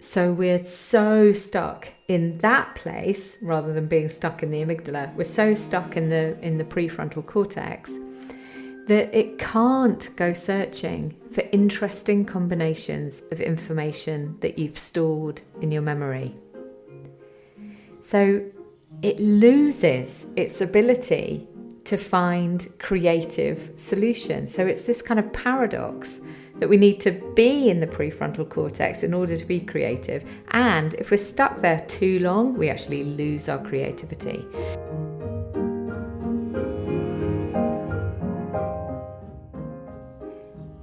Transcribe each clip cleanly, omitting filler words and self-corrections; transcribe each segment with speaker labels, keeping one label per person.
Speaker 1: So we're so stuck in that place rather than being stuck in the amygdala. We're so stuck in the prefrontal cortex that it can't go searching for interesting combinations of information that you've stored in your memory. So it loses its ability to find creative solutions. So it's this kind of paradox that we need to be in the prefrontal cortex in order to be creative. And if we're stuck there too long, we actually lose our creativity.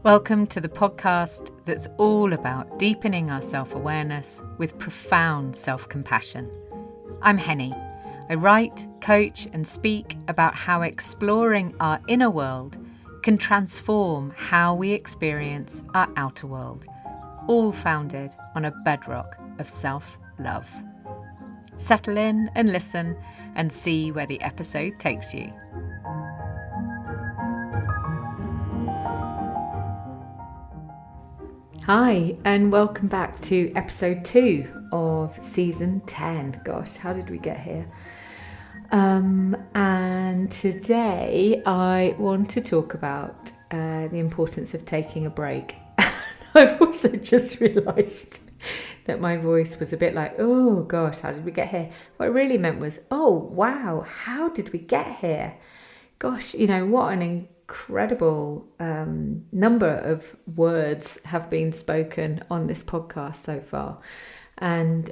Speaker 1: Welcome to the podcast that's all about deepening our self-awareness with profound self-compassion. I'm Henny. I write, coach, and speak about how exploring our inner world can transform how we experience our outer world, all founded on a bedrock of self-love. Settle in and listen and see where the episode takes you. Hi, and welcome back to episode 2 of season 10. Gosh, how did we get here? And today I want to talk about the importance of taking a break. I've also just realised that my voice was a bit like, oh gosh, how did we get here? What it really meant was, oh wow, how did we get here? Gosh, what an incredible number of words have been spoken on this podcast so far, and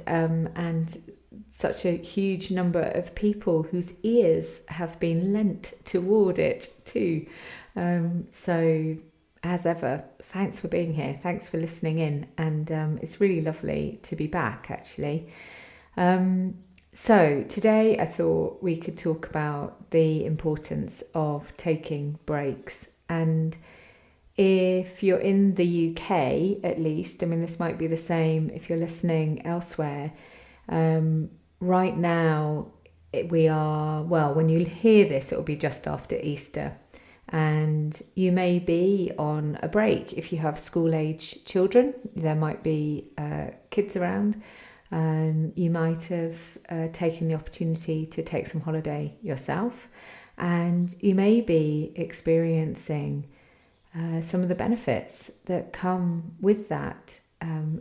Speaker 1: such a huge number of people whose ears have been lent toward it too. So as ever, thanks for being here. Thanks for listening in. And it's really lovely to be back, actually. So today I thought we could talk about the importance of taking breaks. And if you're in the UK, at least, this might be the same if you're listening elsewhere. Right now, we are, when you hear this, it will be just after Easter. And you may be on a break. If you have school-age children, there might be kids around. You might have taken the opportunity to take some holiday yourself. And you may be experiencing some of the benefits that come with that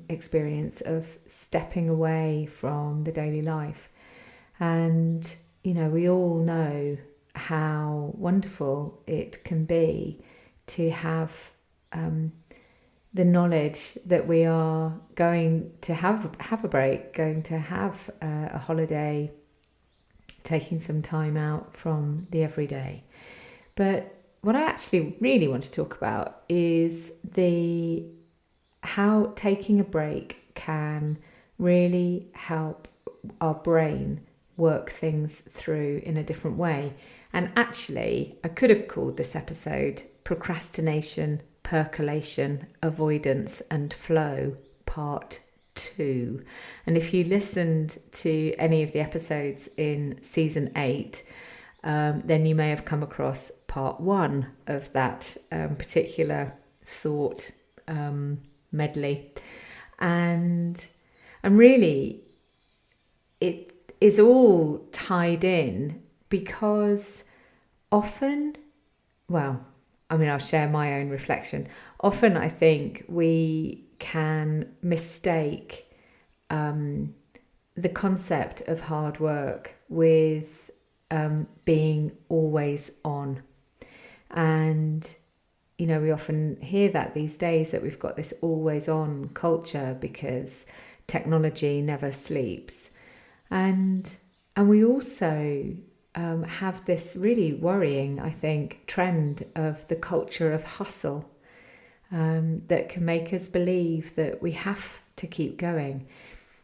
Speaker 1: experience of stepping away from the daily life. And, we all know how wonderful it can be to have the knowledge that we are going to have a break, going to have a holiday, taking some time out from the everyday. But what I actually really want to talk about is how taking a break can really help our brain work things through in a different way. And actually, I could have called this episode Procrastination, Percolation, Avoidance and Flow Part 2. And if you listened to any of the episodes in season 8, then you may have come across part 1 of that particular thought medley. And really, it is all tied in because often, I'll share my own reflection. Often I think we can mistake the concept of hard work with being always on. And, we often hear that these days, that we've got this always on culture because technology never sleeps. And we also have this really worrying, I think, trend of the culture of hustle that can make us believe that we have to keep going.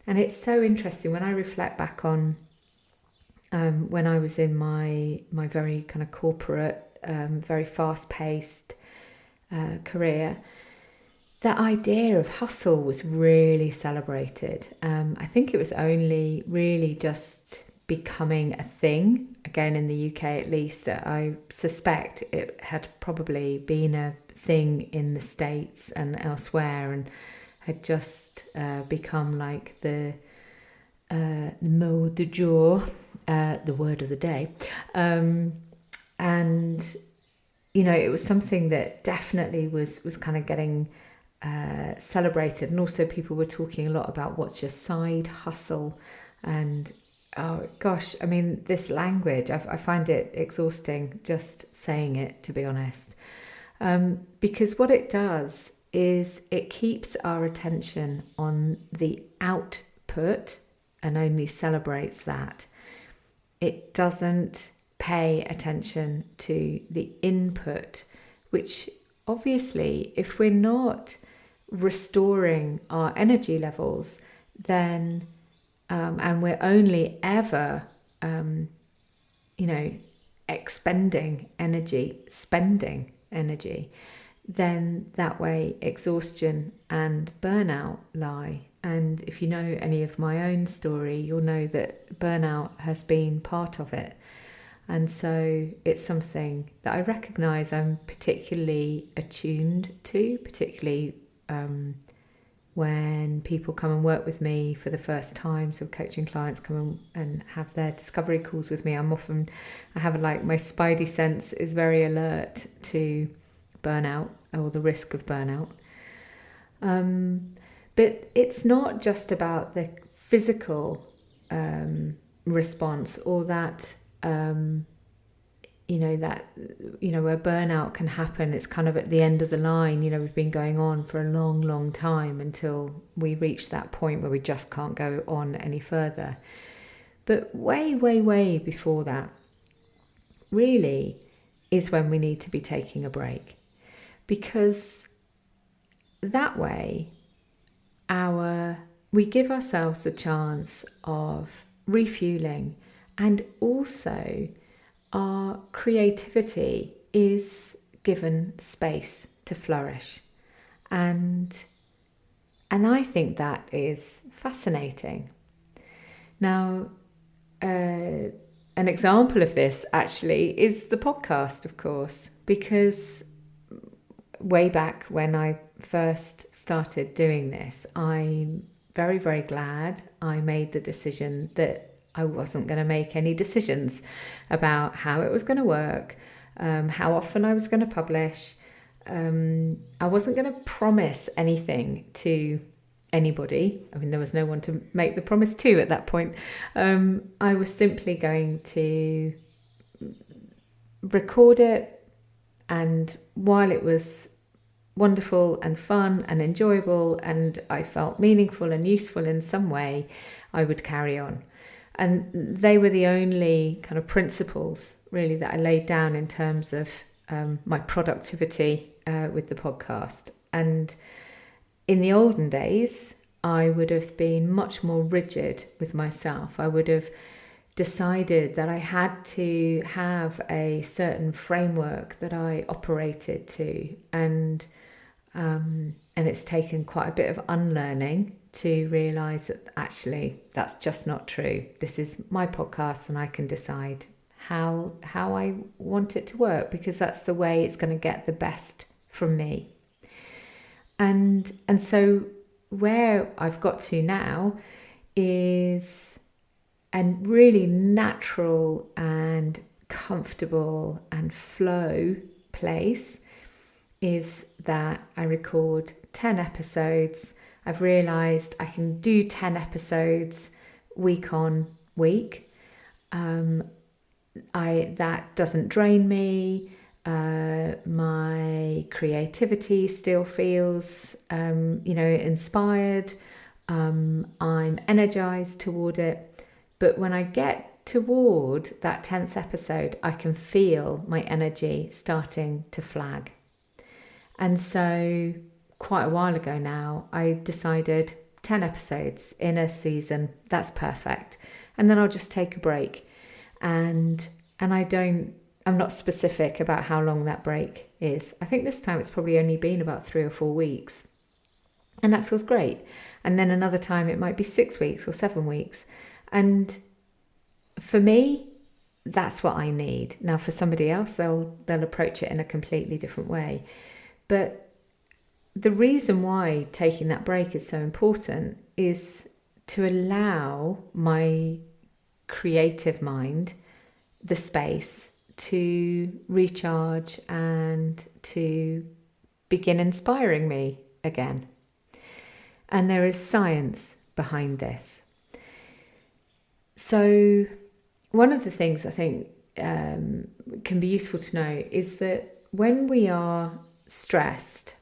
Speaker 1: And it's so interesting when I reflect back on when I was in my very kind of corporate, very fast-paced career. That idea of hustle was really celebrated. I think it was only really just becoming a thing, again in the UK at least. I suspect it had probably been a thing in the States and elsewhere, and had just become like the mot du jour, the word of the day. And, you know, it was something that definitely was kind of getting celebrated. And also people were talking a lot about what's your side hustle. And, oh gosh, I mean, this language, I find it exhausting just saying it, to be honest. Because what it does is it keeps our attention on the output and only celebrates that. It doesn't pay attention to the input, which obviously, if we're not restoring our energy levels, then and we're only ever expending energy, spending energy, then that way exhaustion and burnout lie. And if you know any of my own story, you'll know that burnout has been part of it. And so it's something that I recognise I'm particularly attuned to, particularly when people come and work with me for the first time. So coaching clients come and have their discovery calls with me. I have like my spidey sense is very alert to burnout or the risk of burnout. But it's not just about the physical response or that, where burnout can happen. It's kind of at the end of the line. You know, we've been going on for a long, long time until we reach that point where we just can't go on any further. But way, way, way before that really is when we need to be taking a break. Because that way, we give ourselves the chance of refueling, and also our creativity is given space to flourish. And I think that is fascinating. Now, an example of this actually is the podcast, of course, because way back when I first started doing this, I'm very, very glad I made the decision that I wasn't going to make any decisions about how it was going to work, how often I was going to publish. I wasn't going to promise anything to anybody. I mean, there was no one to make the promise to at that point. I was simply going to record it, and while it was wonderful and fun and enjoyable and I felt meaningful and useful in some way, I would carry on. And they were the only kind of principles really that I laid down in terms of my productivity with the podcast. And in the olden days, I would have been much more rigid with myself. I would have decided that I had to have a certain framework that I operated to, and it's taken quite a bit of unlearning to realise that actually that's just not true. This is my podcast and I can decide how I want it to work, because that's the way it's going to get the best from me. And so where I've got to now is a really natural and comfortable and flow place, is that I record 10 episodes. I've realised I can do 10 episodes week on week. That doesn't drain me. My creativity still feels, inspired. I'm energized toward it. But when I get toward that 10th episode, I can feel my energy starting to flag. And so quite a while ago now, I decided 10 episodes in a season, that's perfect. And then I'll just take a break. And I'm not specific about how long that break is. I think this time it's probably only been about 3 or 4 weeks. And that feels great. And then another time it might be 6 weeks or 7 weeks. And for me, that's what I need. Now for somebody else, they'll approach it in a completely different way. But the reason why taking that break is so important is to allow my creative mind the space to recharge and to begin inspiring me again. And there is science behind this. So one of the things I think can be useful to know is that when we are stressed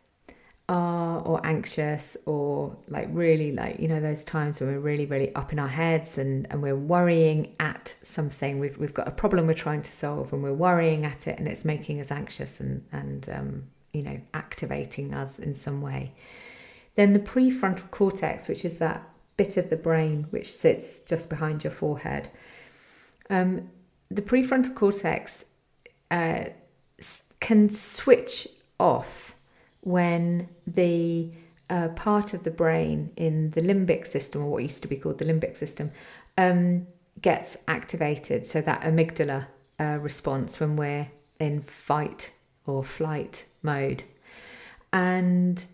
Speaker 1: or anxious, or really those times when we're really, really up in our heads and we're worrying at something, we've got a problem we're trying to solve and we're worrying at it and it's making us anxious and activating us in some way, then the prefrontal cortex, which is that bit of the brain which sits just behind your forehead, the prefrontal cortex can switch off when the part of the brain in the limbic system, or what used to be called the limbic system, gets activated. So that amygdala response when we're in fight or flight mode. And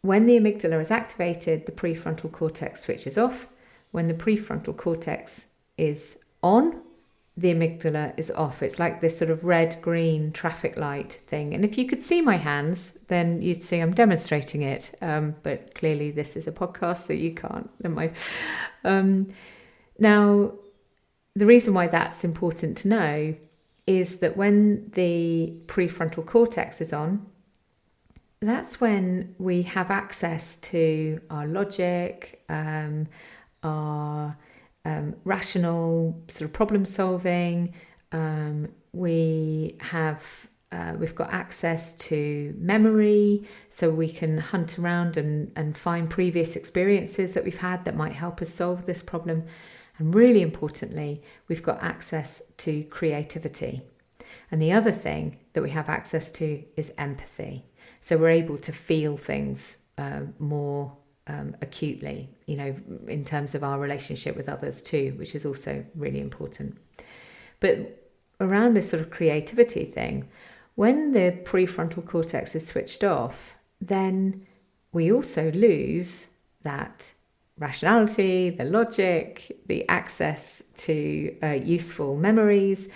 Speaker 1: when the amygdala is activated, the prefrontal cortex switches off. When the prefrontal cortex is on, the amygdala is off. It's like this sort of red-green traffic light thing. And if you could see my hands, then you'd see I'm demonstrating it. But clearly this is a podcast, so you can't. Now, the reason why that's important to know is that when the prefrontal cortex is on, that's when we have access to our logic, our rational sort of problem solving. We've got access to memory, so we can hunt around and find previous experiences that we've had that might help us solve this problem. And really importantly, we've got access to creativity. And the other thing that we have access to is empathy. So we're able to feel things more acutely, in terms of our relationship with others too, which is also really important. But around this sort of creativity thing, when the prefrontal cortex is switched off, then we also lose that rationality, the logic, the access to useful memories,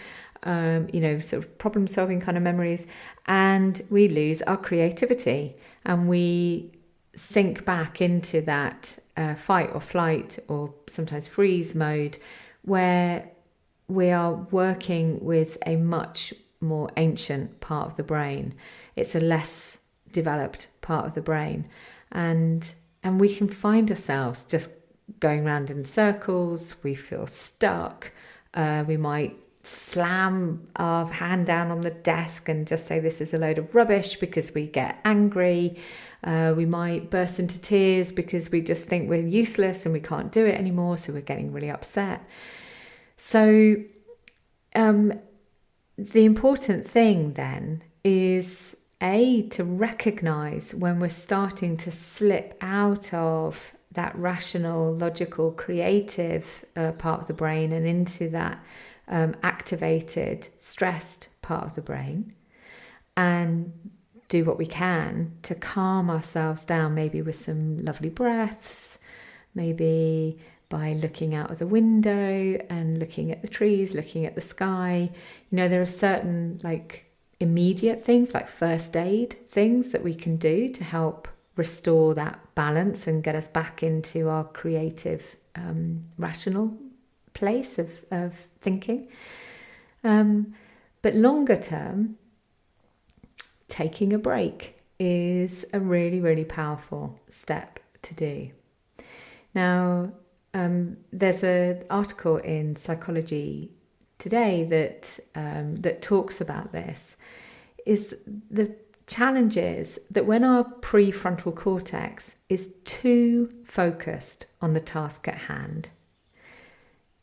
Speaker 1: sort of problem solving kind of memories, and we lose our creativity, and we sink back into that fight or flight or sometimes freeze mode, where we are working with a much more ancient part of the brain. It's a less developed part of the brain, and we can find ourselves just going round in circles. We feel stuck. We might slam our hand down on the desk and just say this is a load of rubbish because we get angry. We might burst into tears because we just think we're useless and we can't do it anymore, so we're getting really upset. So the important thing then is to recognize when we're starting to slip out of that rational, logical, creative part of the brain and into that activated, stressed part of the brain, and do what we can to calm ourselves down, maybe with some lovely breaths, maybe by looking out of the window and looking at the trees, looking at the sky. There are certain immediate things, like first aid things that we can do to help restore that balance and get us back into our creative, rational place of thinking. But longer term, taking a break is a really, really powerful step to do. Now, there's an article in Psychology Today that talks about this. Is the challenge is that when our prefrontal cortex is too focused on the task at hand,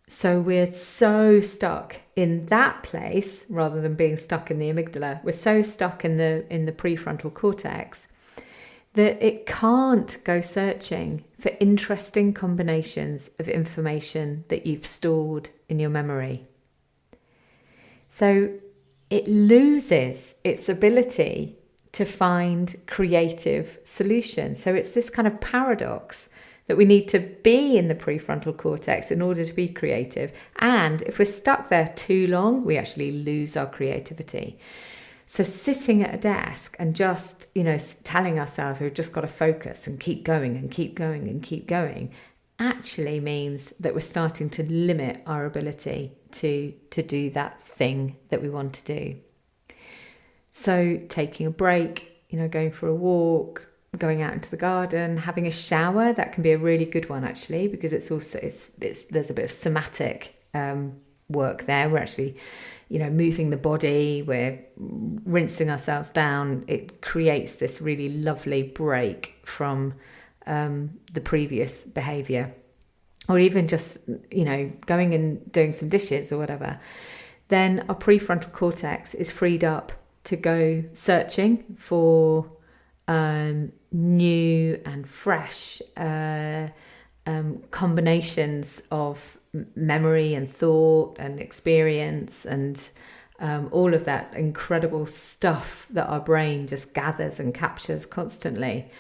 Speaker 1: so we're so stuck in that place rather than being stuck in the amygdala. We're so stuck in the prefrontal cortex that it can't go searching for interesting combinations of information that you've stored in your memory. So it loses its ability to find creative solutions. So it's this kind of paradox that we need to be in the prefrontal cortex in order to be creative. And if we're stuck there too long, we actually lose our creativity. So sitting at a desk and just, telling ourselves we've just got to focus and keep going and keep going and keep going actually means that we're starting to limit our ability to do that thing that we want to do. So taking a break, going for a walk, going out into the garden, having a shower, that can be a really good one actually, because it's also there's a bit of somatic work there. We're actually moving the body, we're rinsing ourselves down. It creates this really lovely break from the previous behaviour, or even just going and doing some dishes or whatever. Then our prefrontal cortex is freed up to go searching for new and fresh combinations of memory and thought and experience and all of that incredible stuff that our brain just gathers and captures constantly.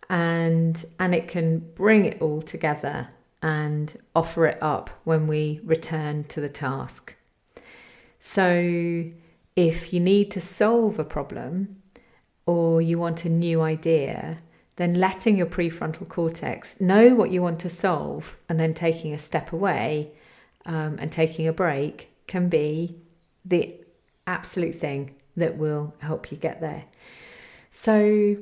Speaker 1: And it can bring it all together and offer it up when we return to the task. So if you need to solve a problem or you want a new idea, then letting your prefrontal cortex know what you want to solve and then taking a step away and taking a break can be the absolute thing that will help you get there. So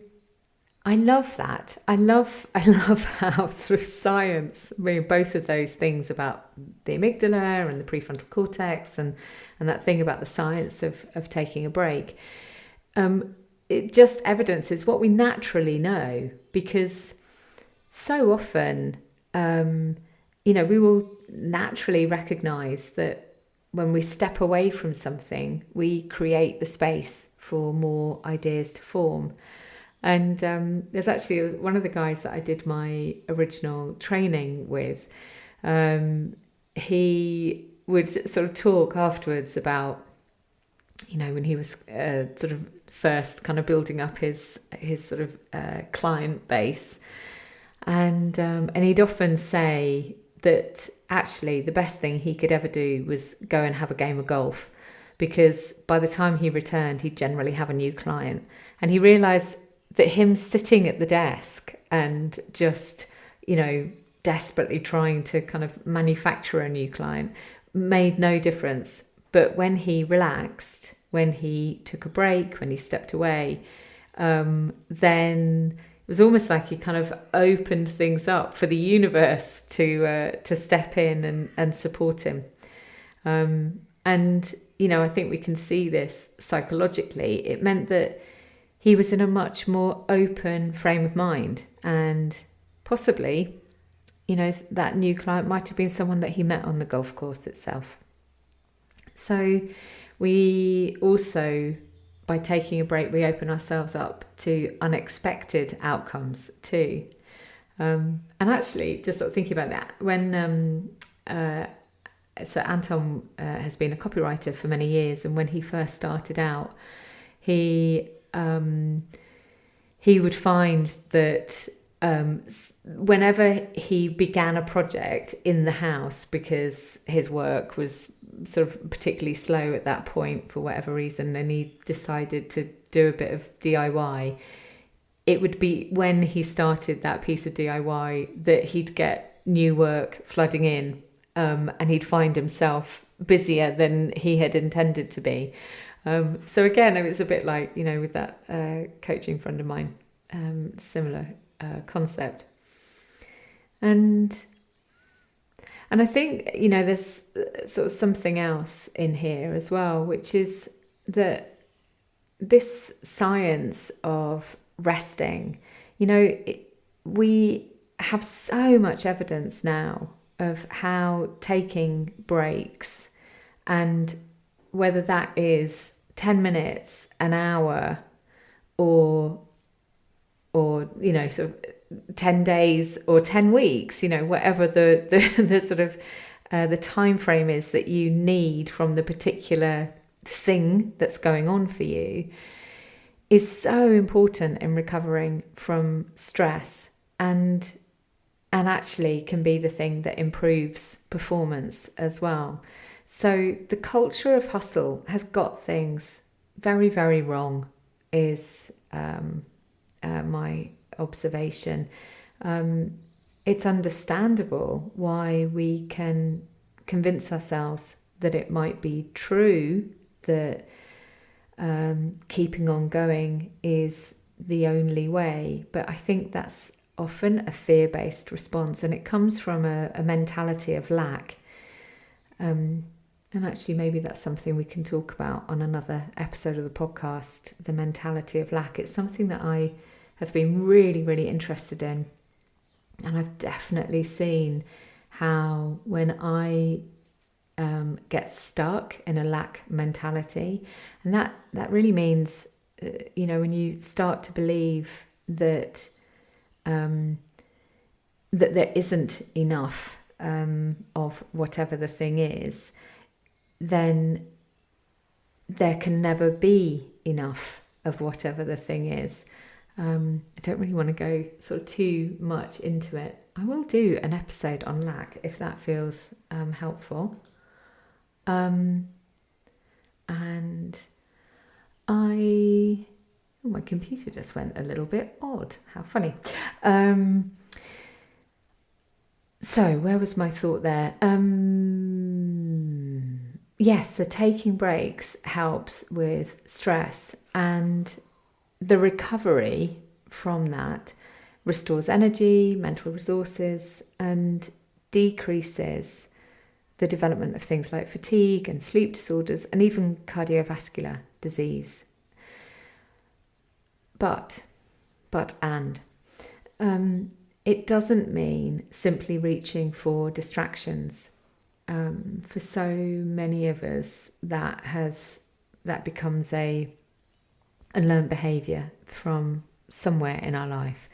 Speaker 1: I love that. I love how through science, both of those things about the amygdala and the prefrontal cortex and that thing about the science of taking a break, it just evidences what we naturally know, because so often, we will naturally recognize that when we step away from something, we create the space for more ideas to form. And there's actually one of the guys that I did my original training with, he would sort of talk afterwards about, when he was sort of first kind of building up his sort of client base. And he'd often say that actually the best thing he could ever do was go and have a game of golf, because by the time he returned, he'd generally have a new client. And he realised that him sitting at the desk and just, desperately trying to kind of manufacture a new client made no difference. But when he relaxed, when he took a break, when he stepped away, then it was almost like he kind of opened things up for the universe to step in and support him. I think we can see this psychologically. It meant that he was in a much more open frame of mind, and possibly, that new client might have been someone that he met on the golf course itself. So we also, by taking a break, we open ourselves up to unexpected outcomes too. And actually, just sort of thinking about that, when so Anton has been a copywriter for many years, and when he first started out, he would find that whenever he began a project in the house, because his work was sort of particularly slow at that point for whatever reason, and he decided to do a bit of DIY, it would be when he started that piece of DIY that he'd get new work flooding in, and he'd find himself busier than he had intended to be. So again, it's a bit like, with that coaching friend of mine, similar concept. And I think, there's sort of something else in here as well, which is that this science of resting, we have so much evidence now of how taking breaks, and whether that is 10 minutes, an hour, or sort of 10 days or 10 weeks, whatever the sort of the time frame is that you need from the particular thing that's going on for you, is so important in recovering from stress, and actually can be the thing that improves performance as well. So the culture of hustle has got things very, very wrong, is my observation. It's understandable why we can convince ourselves that it might be true that keeping on going is the only way. But I think that's often a fear-based response, and it comes from a mentality of lack. And actually, maybe that's something we can talk about on another episode of the podcast, the mentality of lack. It's something that I have been really, really interested in. And I've definitely seen how when I get stuck in a lack mentality, and that really means, when you start to believe that that there isn't enough of whatever the thing is, then there can never be enough of whatever the thing is. I don't really want to go sort of too much into it. I will do an episode on lack if that feels helpful. And my computer just went a little bit odd. How funny. So where was my thought there? Yes, so taking breaks helps with stress, and the recovery from that restores energy, mental resources, and decreases the development of things like fatigue and sleep disorders and even cardiovascular disease. But it doesn't mean simply reaching for distractions. For so many of us, that becomes a learned behaviour from somewhere in our life.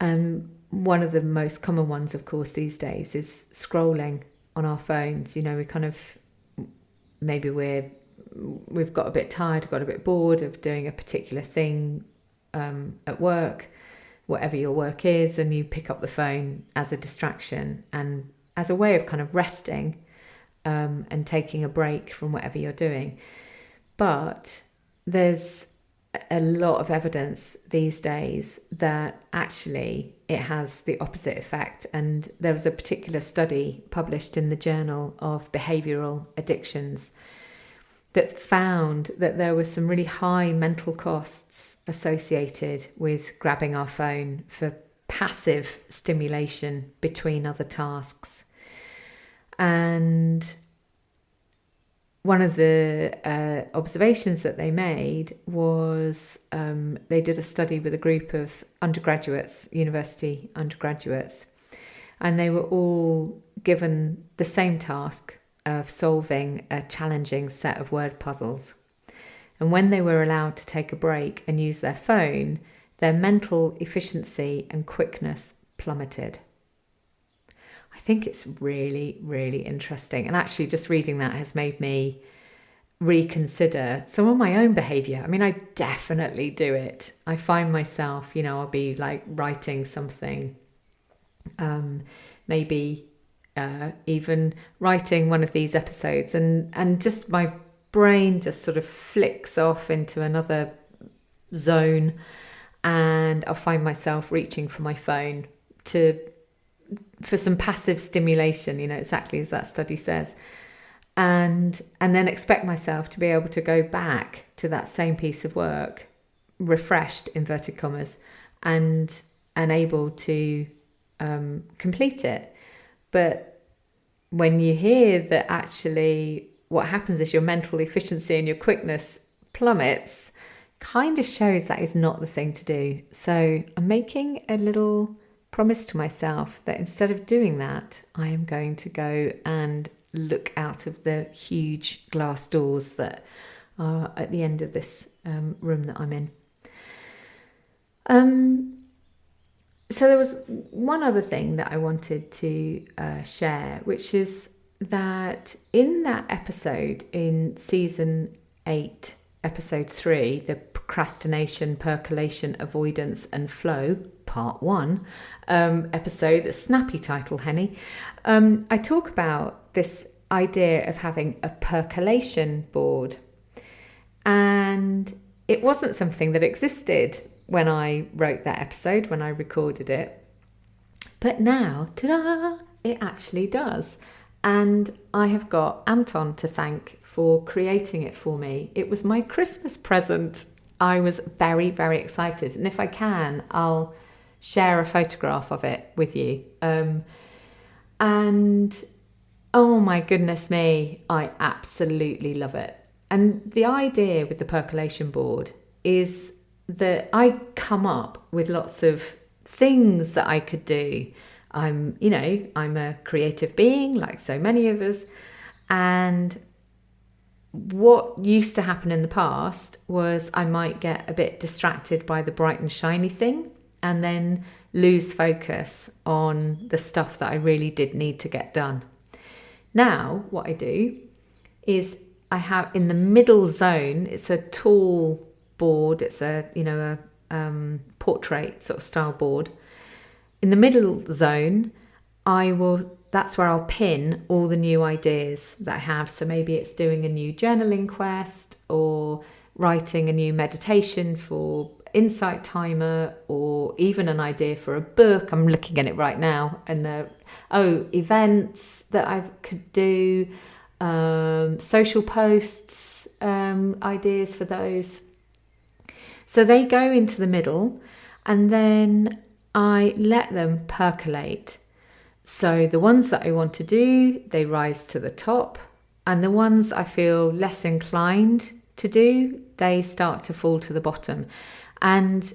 Speaker 1: One of the most common ones, of course, these days is scrolling on our phones. We kind of, maybe we've got a bit tired, got a bit bored of doing a particular thing at work, whatever your work is, and you pick up the phone as a distraction and as a way of kind of resting and taking a break from whatever you're doing. But there's a lot of evidence these days that actually it has the opposite effect. And there was a particular study published in the Journal of Behavioural Addictions that found that there were some really high mental costs associated with grabbing our phone for passive stimulation between other tasks. And one of the observations that they made was they did a study with a group of undergraduates, university undergraduates, and they were all given the same task of solving a challenging set of word puzzles. And when they were allowed to take a break and use their phone, their mental efficiency and quickness plummeted. I think it's really, really interesting. And actually just reading that has made me reconsider some of my own behaviour. I mean, I definitely do it. I find myself, I'll be like writing something, maybe even writing one of these episodes, and just my brain just sort of flicks off into another zone, and I'll find myself reaching for my phone for some passive stimulation, exactly as that study says, and then expect myself to be able to go back to that same piece of work, refreshed, inverted commas, and able to complete it. But when you hear that actually what happens is your mental efficiency and your quickness plummets, kind of shows that is not the thing to do. So I'm making a little promise to myself that instead of doing that, I am going to go and look out of the huge glass doors that are at the end of this room that I'm in. So there was one other thing that I wanted to share, which is that in that episode in season 8, episode 3, the Procrastination, Percolation, Avoidance and Flow, Part 1 episode, the snappy title, Henny, I talk about this idea of having a percolation board. And it wasn't something that existed when I wrote that episode, when I recorded it. But now, ta-da, it actually does. And I have got Anton to thank for creating it for me. It was my Christmas present. I was very, very excited. And if I can, I'll share a photograph of it with you. And oh my goodness me, I absolutely love it. And the idea with the percolation board is that I come up with lots of things that I could do. I'm a creative being, like so many of us. And what used to happen in the past was I might get a bit distracted by the bright and shiny thing and then lose focus on the stuff that I really did need to get done. Now, what I do is I have in the middle zone, it's a tall board, it's a portrait sort of style board. In the middle zone, that's where I'll pin all the new ideas that I have. So maybe it's doing a new journaling quest or writing a new meditation for insight timer, or even an idea for a book. I'm looking at it right now. And events that I could do, social posts, ideas for those. So they go into the middle and then I let them percolate. So the ones that I want to do, they rise to the top, and the ones I feel less inclined to do, they start to fall to the bottom. And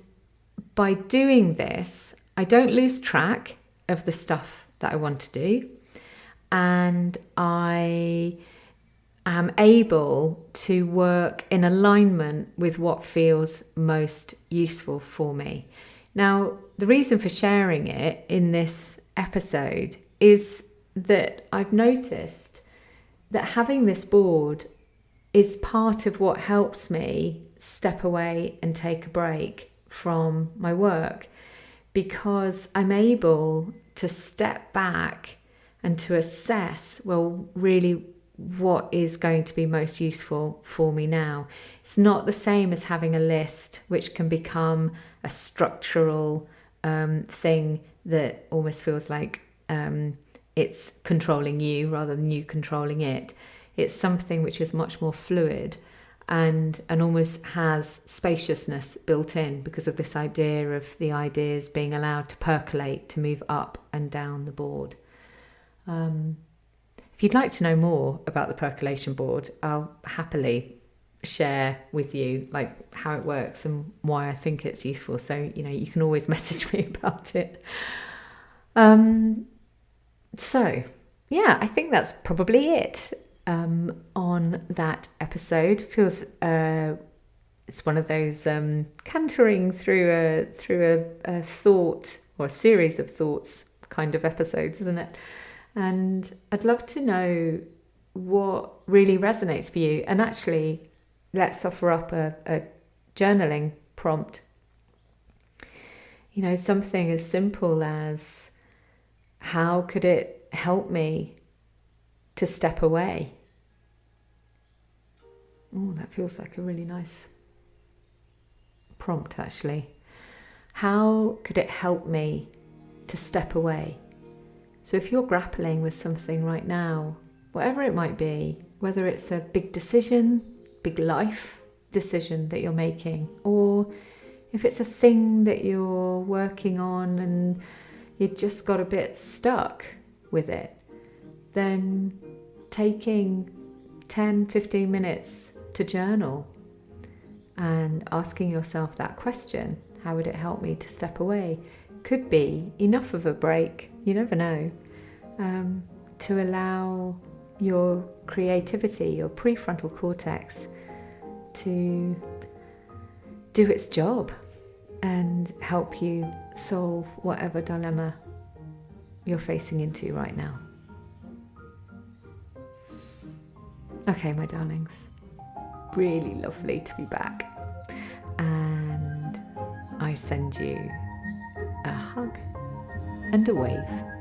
Speaker 1: by doing this, I don't lose track of the stuff that I want to do, and I am able to work in alignment with what feels most useful for me. Now, the reason for sharing it in this episode is that I've noticed that having this board is part of what helps me step away and take a break from my work, because I'm able to step back and to assess, well, really what is going to be most useful for me now. It's not the same as having a list, which can become a structural thing that almost feels like it's controlling you rather than you controlling it. It's something which is much more fluid and almost has spaciousness built in because of this idea of the ideas being allowed to percolate, to move up and down the board. If you'd like to know more about the percolation board, I'll happily share with you like how it works and why I think it's useful. So, you can always message me about it. So yeah, I think that's probably it on that episode. Feels it's one of those cantering through a thought or a series of thoughts kind of episodes, isn't it? And I'd love to know what really resonates for you. And actually, let's offer up a journaling prompt. Something as simple as, how could it help me to step away? Oh, that feels like a really nice prompt, actually. How could it help me to step away? So if you're grappling with something right now, whatever it might be, whether it's a big decision, big life decision that you're making, or if it's a thing that you're working on and you just got a bit stuck with it, then taking 10-15 minutes to journal and asking yourself that question, how would it help me to step away, could be enough of a break, you never know, to allow your creativity, your prefrontal cortex, to do its job and help you solve whatever dilemma you're facing into right now. Okay, my darlings, really lovely to be back. I send you a hug and a wave.